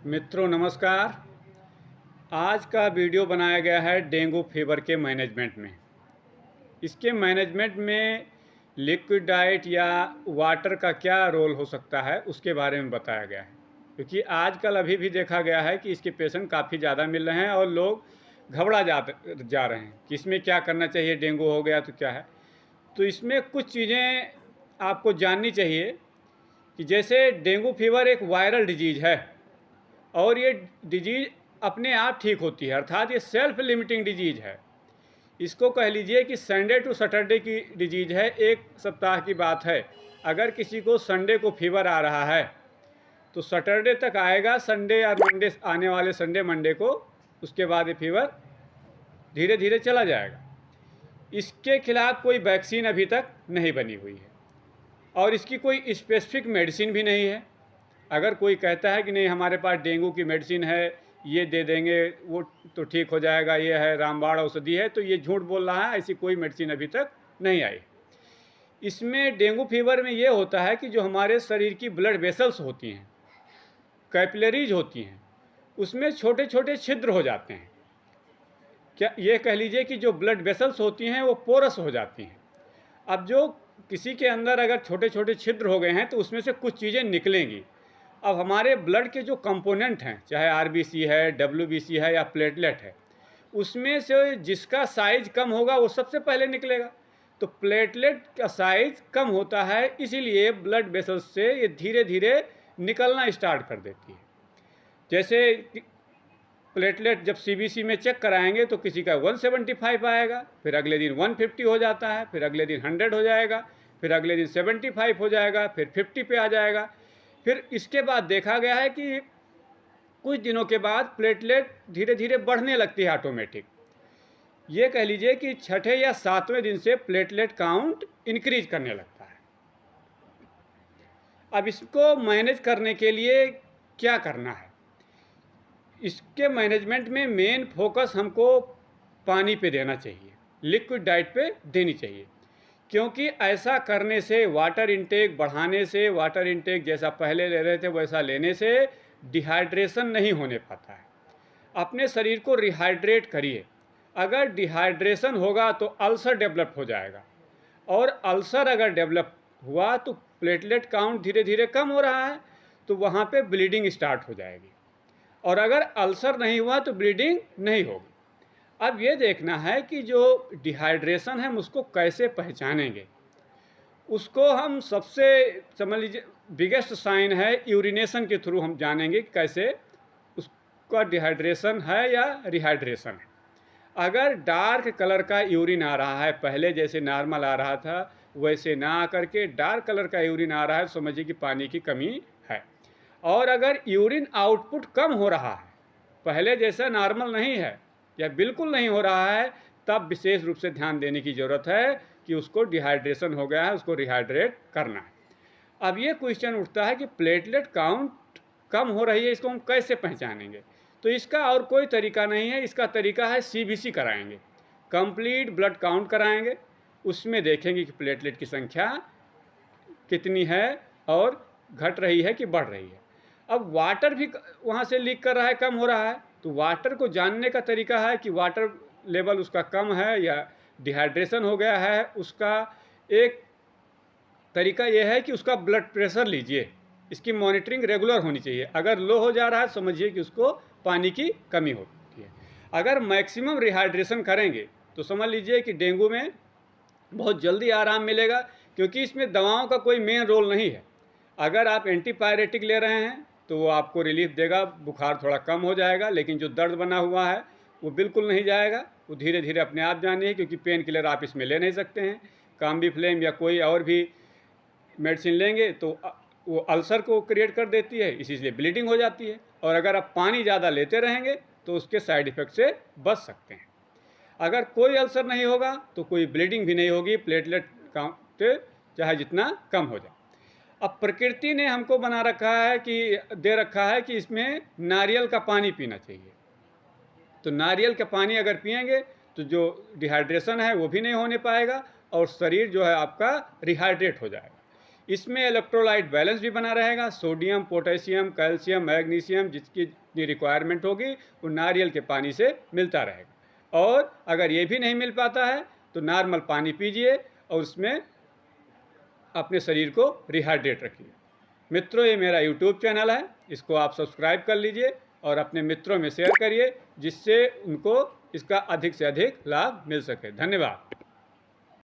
मित्रों नमस्कार। आज का वीडियो बनाया गया है डेंगू फीवर के मैनेजमेंट में। इसके मैनेजमेंट में लिक्विड डाइट या वाटर का क्या रोल हो सकता है उसके बारे में बताया गया है, क्योंकि आजकल अभी भी देखा गया है कि इसके पेशेंट काफ़ी ज़्यादा मिल रहे हैं और लोग घबरा जा रहे हैं कि इसमें क्या करना चाहिए, डेंगू हो गया तो क्या है। तो इसमें कुछ चीज़ें आपको जाननी चाहिए कि जैसे डेंगू फीवर एक वायरल डिजीज़ है और ये डिजीज़ अपने आप ठीक होती है, अर्थात ये सेल्फ लिमिटिंग डिजीज़ है। इसको कह लीजिए कि संडे टू सैटरडे की डिजीज़ है, एक सप्ताह की बात है। अगर किसी को संडे को फीवर आ रहा है तो सैटरडे तक आएगा, संडे या मंडे आने वाले संडे मंडे को, उसके बाद ये फीवर धीरे धीरे चला जाएगा। इसके खिलाफ कोई वैक्सीन अभी तक नहीं बनी हुई है और इसकी कोई स्पेसिफिक मेडिसिन भी नहीं है। अगर कोई कहता है कि नहीं हमारे पास डेंगू की मेडिसिन है, ये दे देंगे वो तो ठीक हो जाएगा, ये है रामबाण औषधि है, तो ये झूठ बोल रहा है। ऐसी कोई मेडिसिन अभी तक नहीं आई। इसमें डेंगू फीवर में ये होता है कि जो हमारे शरीर की ब्लड वेसल्स होती हैं, कैपिलरीज होती हैं, उसमें छोटे छोटे छिद्र हो जाते हैं। क्या ये कह लीजिए कि जो ब्लड वेसल्स होती हैं वो पोरस हो जाती हैं। अब जो किसी के अंदर अगर छोटे छोटे छिद्र हो गए हैं तो उसमें से कुछ चीज़ें निकलेंगी। अब हमारे ब्लड के जो कंपोनेंट हैं, चाहे आरबीसी है, डब्ल्यूबीसी है या प्लेटलेट है, उसमें से जिसका साइज कम होगा वो सबसे पहले निकलेगा। तो प्लेटलेट का साइज कम होता है, इसीलिए ब्लड वेसल्स से ये धीरे धीरे निकलना स्टार्ट कर देती है। जैसे प्लेटलेट जब सीबीसी में चेक कराएंगे तो किसी का 175 आएगा, फिर अगले दिन 150 हो जाता है, फिर अगले दिन 100 हो जाएगा, फिर अगले दिन 75 हो जाएगा, फिर 50 पे आ जाएगा। फिर इसके बाद देखा गया है कि कुछ दिनों के बाद प्लेटलेट धीरे धीरे बढ़ने लगती है ऑटोमेटिक। ये कह लीजिए कि छठे या सातवें दिन से प्लेटलेट काउंट इंक्रीज करने लगता है। अब इसको मैनेज करने के लिए क्या करना है? इसके मैनेजमेंट में मेन फोकस हमको पानी पे देना चाहिए, लिक्विड डाइट पे देनी चाहिए, क्योंकि ऐसा करने से, वाटर इनटेक बढ़ाने से, वाटर इनटेक जैसा पहले ले रहे थे वैसा लेने से डिहाइड्रेशन नहीं होने पाता है। अपने शरीर को रिहाइड्रेट करिए। अगर डिहाइड्रेशन होगा तो अल्सर डेवलप हो जाएगा, और अल्सर अगर डेवलप हुआ तो प्लेटलेट काउंट धीरे धीरे कम हो रहा है तो वहाँ पे ब्लीडिंग स्टार्ट हो जाएगी, और अगर अल्सर नहीं हुआ तो ब्लीडिंग नहीं होगी। अब ये देखना है कि जो डिहाइड्रेशन है हम उसको कैसे पहचानेंगे। उसको हम सबसे, समझ लीजिए, बिगेस्ट साइन है यूरिनेशन के थ्रू हम जानेंगे कि कैसे उसका डिहाइड्रेशन है या रिहाइड्रेशन है। अगर डार्क कलर का यूरिन आ रहा है, पहले जैसे नॉर्मल आ रहा था वैसे ना आकर के डार्क कलर का यूरिन आ रहा है, तो समझिए कि पानी की कमी है। और अगर यूरिन आउटपुट कम हो रहा है, पहले जैसा नॉर्मल नहीं है या बिल्कुल नहीं हो रहा है, तब विशेष रूप से ध्यान देने की ज़रूरत है कि उसको डिहाइड्रेशन हो गया है, उसको रिहाइड्रेट करना है। अब ये क्वेश्चन उठता है कि प्लेटलेट काउंट कम हो रही है, इसको हम कैसे पहचानेंगे? तो इसका और कोई तरीका नहीं है, इसका तरीका है सीबीसी कराएंगे, कंप्लीट ब्लड काउंट कराएंगे। उसमें देखेंगे कि प्लेटलेट की संख्या कितनी है और घट रही है कि बढ़ रही है। अब वाटर भी वहाँ से लीक कर रहा है, कम हो रहा है, तो वाटर को जानने का तरीका है कि वाटर लेवल उसका कम है या डिहाइड्रेशन हो गया है। उसका एक तरीका यह है कि उसका ब्लड प्रेशर लीजिए, इसकी मॉनिटरिंग रेगुलर होनी चाहिए। अगर लो हो जा रहा है समझिए कि उसको पानी की कमी होती है। अगर मैक्सिमम रिहाइड्रेशन करेंगे तो समझ लीजिए कि डेंगू में बहुत जल्दी आराम मिलेगा, क्योंकि इसमें दवाओं का कोई मेन रोल नहीं है। अगर आप एंटीपायरेटिक ले रहे हैं तो वो आपको रिलीफ देगा, बुखार थोड़ा कम हो जाएगा, लेकिन जो दर्द बना हुआ है वो बिल्कुल नहीं जाएगा, वो धीरे धीरे अपने आप जानी है, क्योंकि पेन किलर आप इसमें ले नहीं सकते हैं। काम्बीफ्लेम या कोई और भी मेडिसिन लेंगे तो वो अल्सर को क्रिएट कर देती है, इसीलिए ब्लीडिंग हो जाती है। और अगर आप पानी ज़्यादा लेते रहेंगे तो उसके साइड इफ़ेक्ट से बच सकते हैं। अगर कोई अल्सर नहीं होगा तो कोई ब्लीडिंग भी नहीं होगी, प्लेटलेट काउंट चाहे जितना कम हो जाए। अब प्रकृति ने हमको बना रखा है कि दे रखा है कि इसमें नारियल का पानी पीना चाहिए। तो नारियल का पानी अगर पिएंगे तो जो डिहाइड्रेशन है वो भी नहीं होने पाएगा और शरीर जो है आपका रिहाइड्रेट हो जाएगा। इसमें इलेक्ट्रोलाइट बैलेंस भी बना रहेगा। सोडियम, पोटेशियम, कैल्शियम, मैग्नीशियम जिसकी रिक्वायरमेंट होगी वो नारियल के पानी से मिलता रहेगा। और अगर ये भी नहीं मिल पाता है तो नॉर्मल पानी पीजिए और उसमें अपने शरीर को रिहाइड्रेट रखिए। मित्रों, ये मेरा यूट्यूब चैनल है, इसको आप सब्सक्राइब कर लीजिए और अपने मित्रों में शेयर करिए जिससे उनको इसका अधिक से अधिक लाभ मिल सके। धन्यवाद।